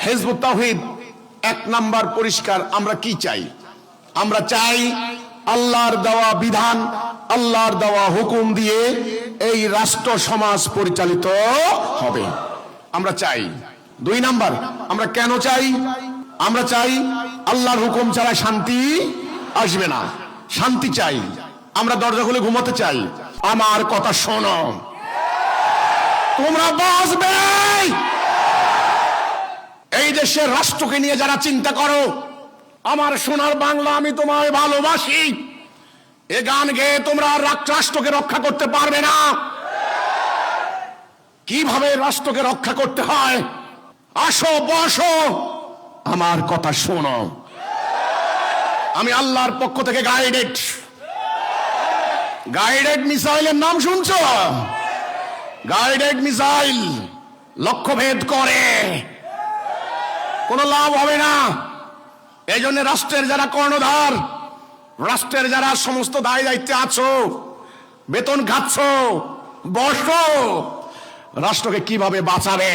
Hizb ut তাওহীদ এক number পরিষ্কার। আমরা কি চাই? আমরা চাই আল্লাহর দেওয়া বিধান, আল্লাহর দেওয়া হুকুম দিয়ে এই রাষ্ট্র সমাজ পরিচালিত হবে, আমরা চাই। দুই নাম্বার, আমরা কেন চাই? আমরা চাই আল্লাহর হুকুম ছাড়া শান্তি আসবে না, শান্তি চাই। আমরা দরজা খুলে ঘুমাতে চাই। আমার কথা শোনো, তোমরা বাঁচবে। এই দেশের রাষ্ট্রকে নিয়ে যারা চিন্তা করো, আমার সোনার বাংলা আমি তোমায় ভালোবাসি, এ গান গেয়ে তোমরা রাষ্ট্রকে রক্ষা করতে পারবে না। কিভাবে রাষ্ট্রকে রক্ষা করতে হয়? আসো, বসো, আমার কথা শোনো। আমি আল্লাহর পক্ষ থেকে গাইডেড মিসাইলের নাম শুনছো? গাইডেড মিসাইল লক্ষ্যভেদ করে, কোনো লাভ হবে না। এই জন্য রাষ্ট্রের যারা কর্ণধার, রাষ্ট্রের যারা সমস্ত দায় দায়িত্বে আছো, বেতন খাচ্ছ, বসো, রাষ্ট্রকে কিভাবে বাঁচাবে